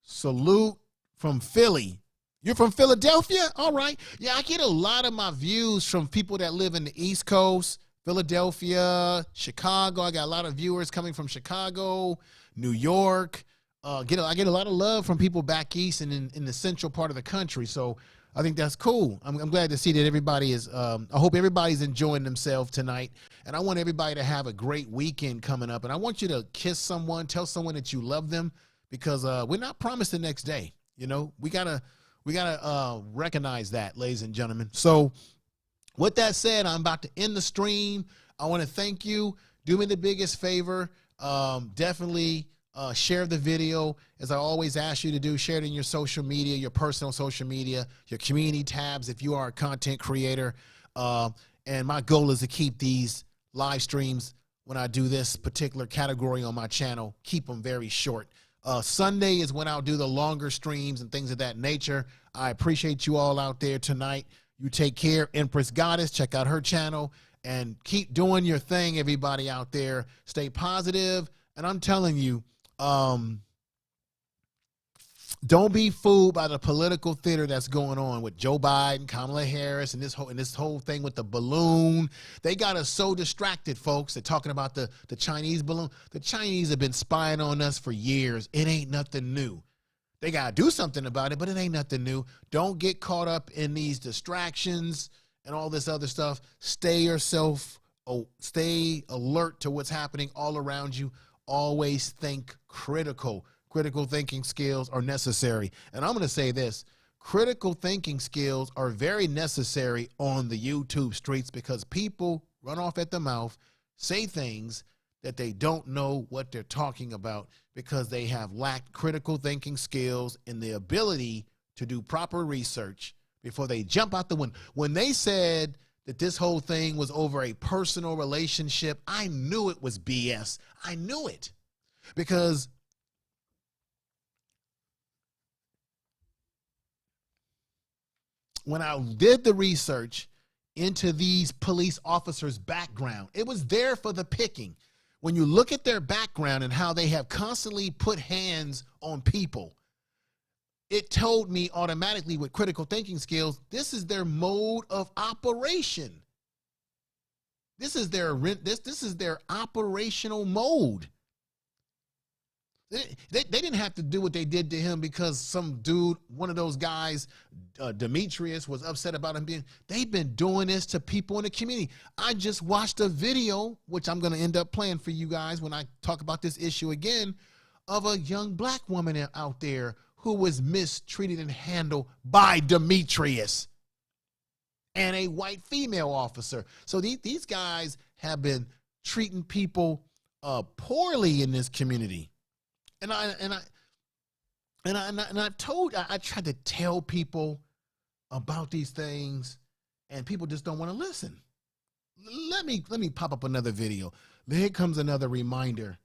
Salute from Philly. You're from Philadelphia? All right. Yeah, I get a lot of my views from people that live in the East Coast, Philadelphia, Chicago. I got a lot of viewers coming from Chicago, New York. I get a lot of love from people back east and in the central part of the country. So I think that's cool. I'm glad to see that everybody is, I hope everybody's enjoying themselves tonight. And I want everybody to have a great weekend coming up. And I want you to kiss someone, tell someone that you love them, because we're not promised the next day. You know, we gotta recognize that, ladies and gentlemen. So with that said, I'm about to end the stream. I want to thank you. Do me the biggest favor. Definitely share the video, as I always ask you to do. Share it in your social media, your personal social media, your community tabs if you are a content creator. And my goal is to keep these live streams, when I do this particular category on my channel, keep them very short. Sunday is when I'll do the longer streams and things of that nature. I appreciate you all out there tonight. You take care. Empress Goddess, check out her channel. and keep doing your thing, everybody out there. Stay positive. And I'm telling you, don't be fooled by the political theater that's going on with Joe Biden, Kamala Harris, and this whole thing with the balloon. They got us so distracted, folks. They're talking about the Chinese balloon. The Chinese have been spying on us for years. It ain't nothing new. They got to do something about it, but it ain't nothing new. Don't get caught up in these distractions and all this other stuff. Stay alert to what's happening all around you. Always think critical. Critical thinking skills are necessary. And I'm going to say this. Critical thinking skills are very necessary on the YouTube streets because people run off at the mouth, say things that they don't know what they're talking about because they have lacked critical thinking skills and the ability to do proper research before they jump out the window. When they said that this whole thing was over a personal relationship, I knew it was BS. I knew it because when I did the research into these police officers' background, it was there for the picking. When you look at their background and how they have constantly put hands on people, it told me automatically with critical thinking skills, this is their mode of operation. This is their operational mode. They didn't have to do what they did to him because some dude, one of those guys, Demetrius, was upset about him being. They've been doing this to people in the community. I just watched a video, which I'm going to end up playing for you guys when I talk about this issue again, of a young black woman out there who was mistreated and handled by Demetrius and a white female officer. So these guys have been treating people poorly in this community. And I tried to tell people about these things, and people just don't want to listen. Let me pop up another video. Here comes another reminder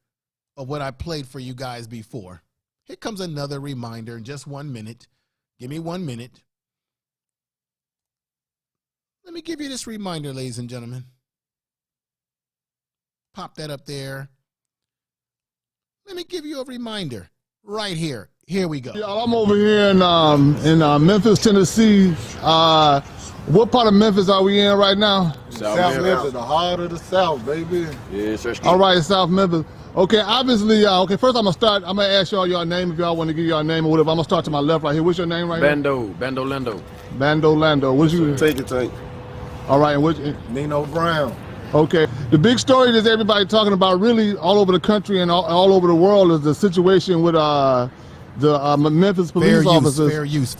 of what I played for you guys before. Here comes another reminder in just 1 minute. Give me 1 minute. Let me give you this reminder, ladies and gentlemen. Pop that up there. Let me give you a reminder right here. Here we go. Y'all, I'm over here in Memphis, Tennessee. What part of Memphis are we in right now? South Memphis, the heart of the South, baby. Yeah, sure. All right, South Memphis. Okay, obviously, okay, first I'm gonna ask y'all your name if y'all want to give y'all name or whatever. I'm gonna start to my left right here. What's your name right Bando Lando. Bando Lando. What's you? Take it. All right, and what? Nino Brown. Okay, the big story that everybody talking about really all over the country and all over the world is the situation with the Memphis police officers. Fair use.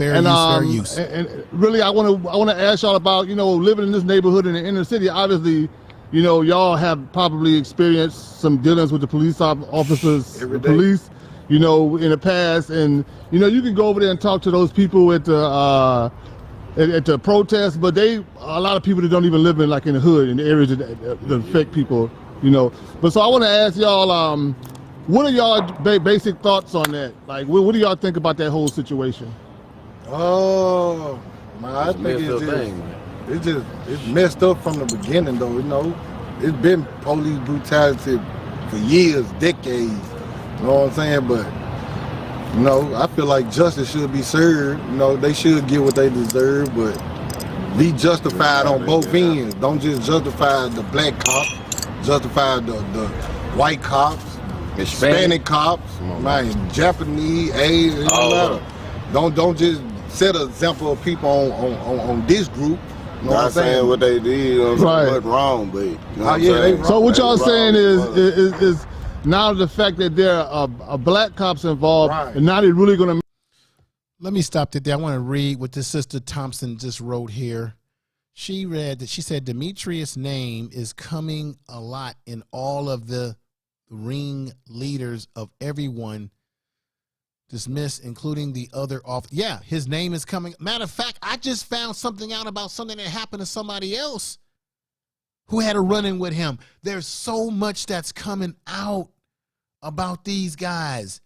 And really, I want to ask y'all about, living in this neighborhood in the inner city. Obviously, y'all have probably experienced some dealings with the police officers, the police, in the past, and you can go over there and talk to those people at the protest, but a lot of people that don't even live in the hood, in the areas that affect people, But so I want to ask y'all, what are y'all basic thoughts on that? Like, what do y'all think about that whole situation? Oh, man, I think it's messed up from the beginning, though. It's been police brutality for years, decades. You know what I'm saying? But I feel like justice should be served. They should get what they deserve, but be justified on both ends. Don't just justify the black cops, justify the white cops, Hispanic cops, Japanese, Asian, Don't just set an example of people on this group. Not saying what they did was wrong, but so what y'all saying is now the fact that there are black cops involved, and now they're really going to. Let me stop it there. I want to read what this Sister Thompson just wrote here. She read that she said Demetrius' name is coming a lot in all of the ring leaders of everyone dismissed, including the other officers. Yeah, his name is coming. Matter of fact, I just found something out about something that happened to somebody else who had a run-in with him. There's so much that's coming out about these guys.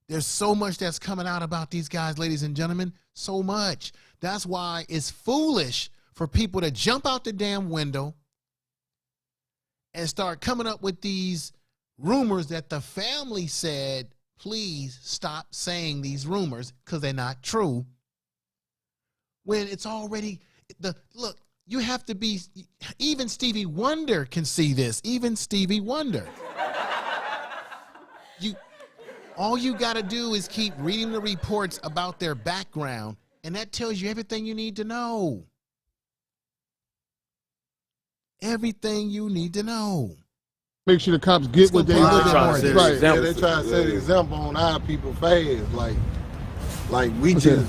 There's so much that's coming out about these guys, ladies and gentlemen. So much. That's why it's foolish for people to jump out the damn window and start coming up with these rumors that the family said, please stop saying these rumors because they're not true. When it's already, look, you have to be, even Stevie Wonder can see this, even Stevie Wonder. All you got to do is keep reading the reports about their background, and that tells you everything you need to know. Everything you need to know. Make sure the cops get what they want. Right. Yeah, they try to set an example on our people fast. Like we just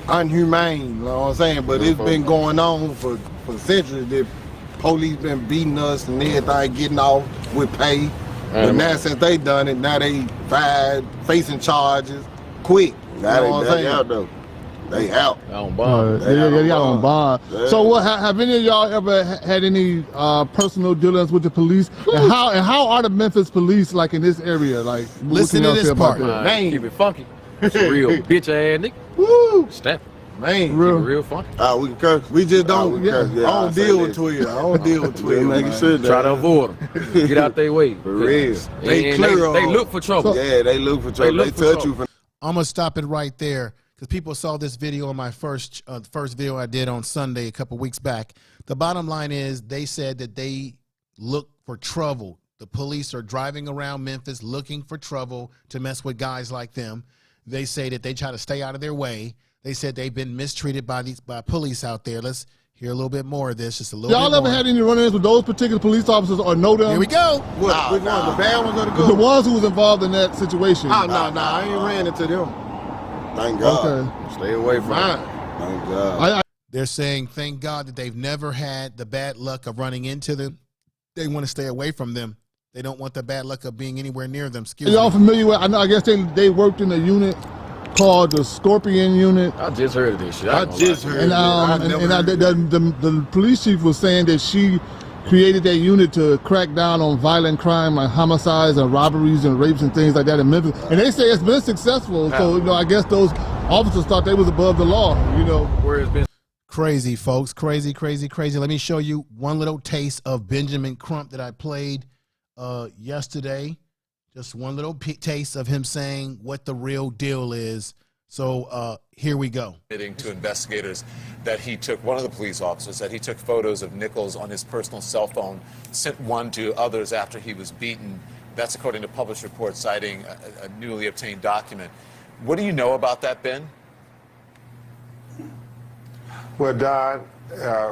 unhumane, you know what I'm saying? But it's been going on for centuries. The police been beating us and everything, getting off with pay. But now since they done it, now they fired, facing charges, quick. Now they out though. They out. On bond. They out on bond. Yeah. So what? Have any of y'all ever had any personal dealings with the police? And how are the Memphis police like in this area? Like, listen to this part. Keep it funky. It's a real bitch ass nigga. Woo! Snap. Man, real funky. We can curse. We just don't. I don't deal with Twitter. I don't deal with Twitter. Make sure try to avoid them. Get out their way. For real. They look for trouble. Yeah, they look for trouble. They touch you. I'm gonna stop it right there because people saw this video on my first video I did on Sunday a couple weeks back. The bottom line is they said that they look for trouble. The police are driving around Memphis looking for trouble to mess with guys like them. They say that they try to stay out of their way. They said they've been mistreated by police out there. Let's hear a little bit more of this, just a little bit more. Y'all ever had any run-ins with those particular police officers or know them? Here we go. What? Which ones? The bad ones or the good ones? The ones who was involved in that situation. No, I ain't ran into them. Thank God. Okay. Stay away from mine. Thank God. They're saying, thank God that they've never had the bad luck of running into them. They want to stay away from them. They don't want the bad luck of being anywhere near them. Excuse me. Y'all familiar with, I guess they worked in a unit called the Scorpion Unit. I just heard of this shit. I just heard the police chief was saying that she created that unit to crack down on violent crime like homicides and robberies and rapes and things like that in Memphis. And they say it's been successful. So, I guess those officers thought they was above the law, Where it's been crazy, folks. Crazy, crazy, crazy. Let me show you one little taste of Benjamin Crump that I played yesterday. Just one little taste of him saying what the real deal is. So here we go. Admitting to investigators that he took, one of the police officers, that he took photos of Nichols on his personal cell phone, sent one to others after he was beaten. That's according to published reports citing a newly obtained document. What do you know about that, Ben? Well, Don,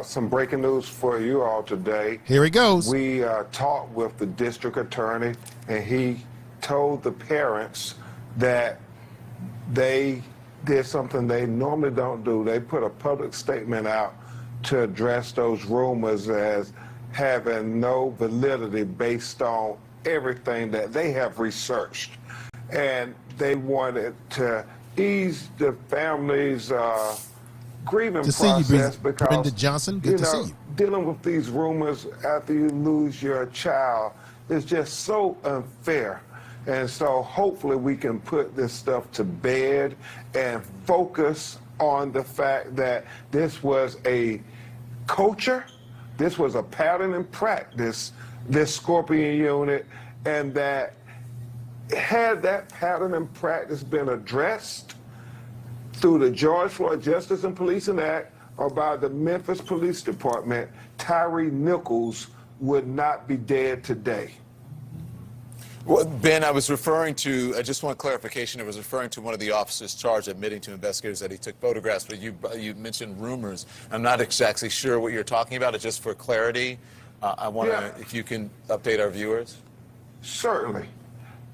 some breaking news for you all today. Here he goes. We talked with the district attorney, and he told the parents that they did something they normally don't do. They put a public statement out to address those rumors as having no validity based on everything that they have researched. And they wanted to ease the family's grieving process because, Brenda Johnson, good to see you. Dealing with these rumors after you lose your child is just so unfair. And so hopefully we can put this stuff to bed and focus on the fact that this was a culture, this was a pattern and practice, this Scorpion unit, and that had that pattern and practice been addressed through the George Floyd Justice and Policing Act or by the Memphis Police Department, Tyre Nichols would not be dead today. Well, Ben, I was referring to, I just want clarification, I was referring to one of the officers charged admitting to investigators that he took photographs, but you mentioned rumors. I'm not exactly sure what you're talking about. It's just for clarity. I want to, if you can update our viewers. Certainly.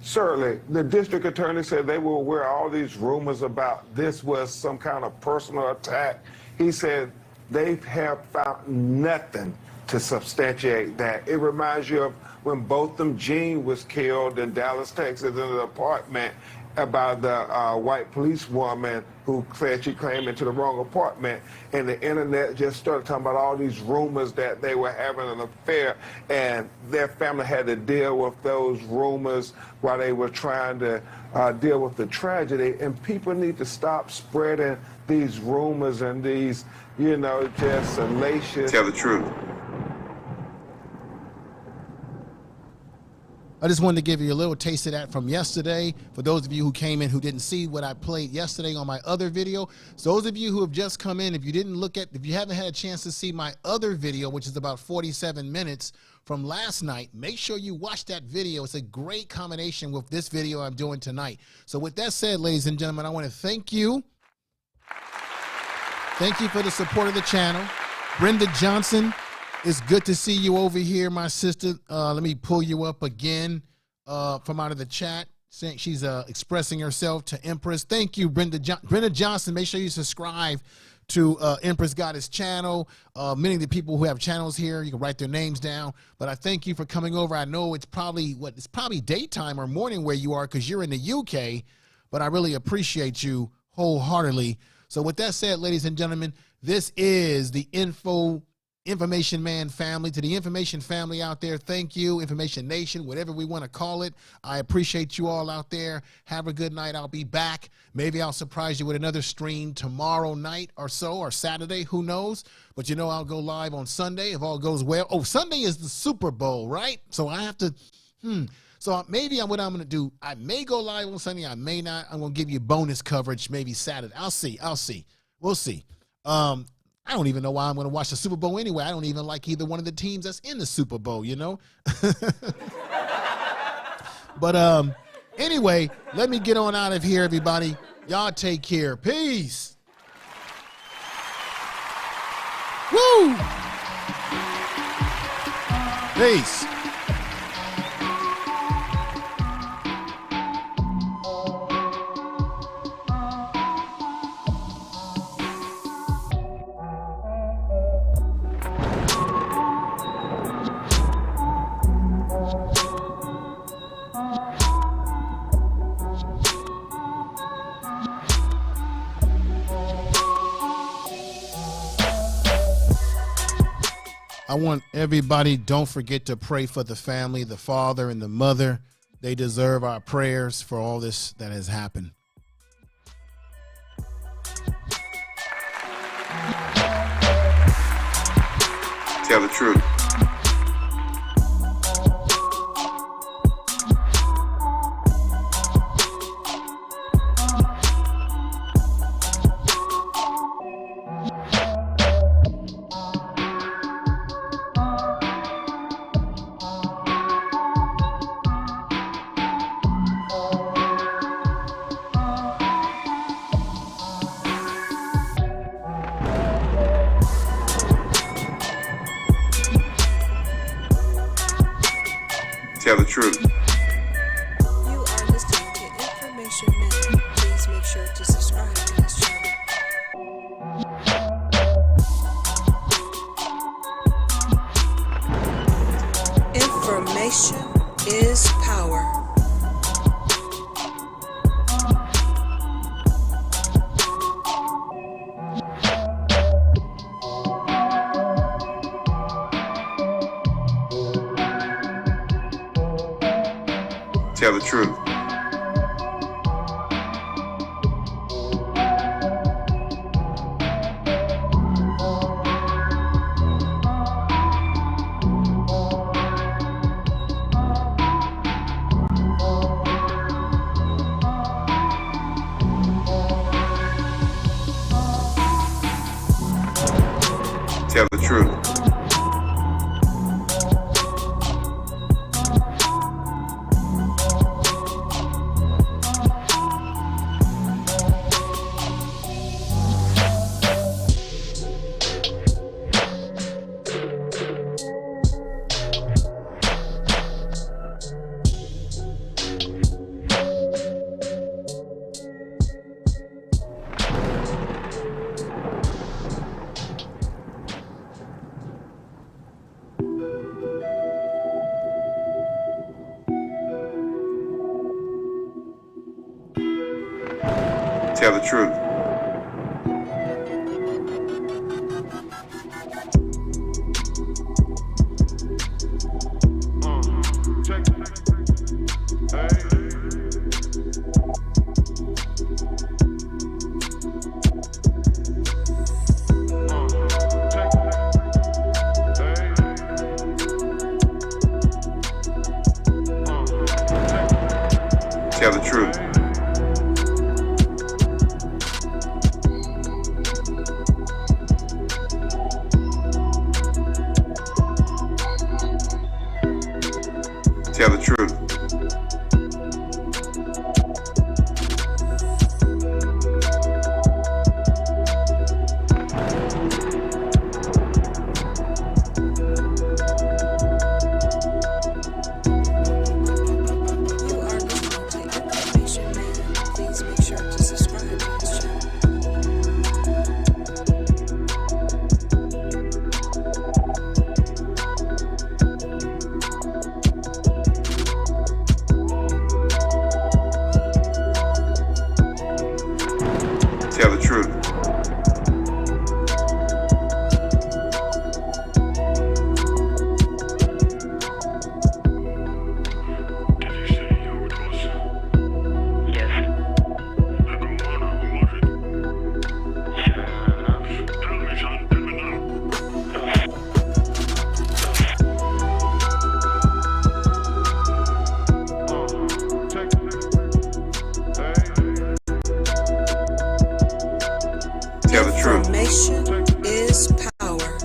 Certainly. The district attorney said they were aware of all these rumors about this was some kind of personal attack. He said they have found nothing to substantiate that. It reminds you of when Botham Jean was killed in Dallas, Texas, in an apartment about the white policewoman who said she came into the wrong apartment, and the internet just started talking about all these rumors that they were having an affair, and their family had to deal with those rumors while they were trying to deal with the tragedy. And people need to stop spreading these rumors and these, just salacious. Tell the truth. I just wanted to give you a little taste of that from yesterday. For those of you who came in who didn't see what I played yesterday on my other video, so those of you who have just come in, if you haven't had a chance to see my other video, which is about 47 minutes from last night, make sure you watch that video. It's a great combination with this video I'm doing tonight. So with that said, ladies and gentlemen, I want to thank you. Thank you for the support of the channel. Brenda Johnson, it's good to see you over here, my sister. Let me pull you up again from out of the chat. She's expressing herself to Empress. Thank you, Brenda Johnson. Make sure you subscribe to Empress Goddess channel. Many of the people who have channels here, you can write their names down. But I thank you for coming over. I know it's probably daytime or morning where you are because you're in the UK, but I really appreciate you wholeheartedly. So with that said, ladies and gentlemen, this is the Information Man family. To the Information family out there, thank you. Information Nation, whatever we want to call it. I appreciate you all out there. Have a good night. I'll be back. Maybe I'll surprise you with another stream tomorrow night or so, or Saturday, who knows? But you know I'll go live on Sunday if all goes well. Oh, Sunday is the Super Bowl, right? So I have to, So maybe what I'm going to do, I may go live on Sunday. I may not. I'm going to give you bonus coverage maybe Saturday. I'll see. We'll see. I don't even know why I'm going to watch the Super Bowl anyway. I don't even like either one of the teams that's in the Super Bowl, you know? But anyway, let me get on out of here, everybody. Y'all take care. Peace. Woo! Peace. I want everybody, don't forget to pray for the family, the father and the mother. They deserve our prayers for all this that has happened. Tell the truth. Tell the truth. You are listening to Information Man. Please make sure to subscribe to this channel. Information is power. Tell the truth. Tell the truth. Tell the truth. Information is power.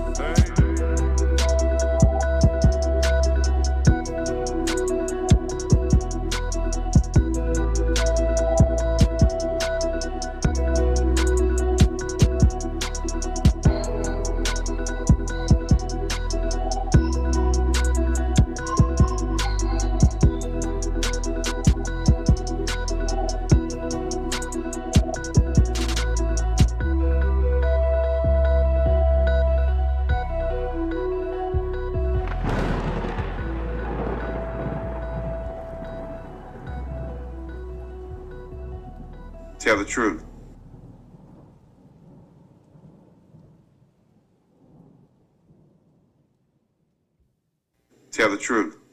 Tell the truth. Tell the truth.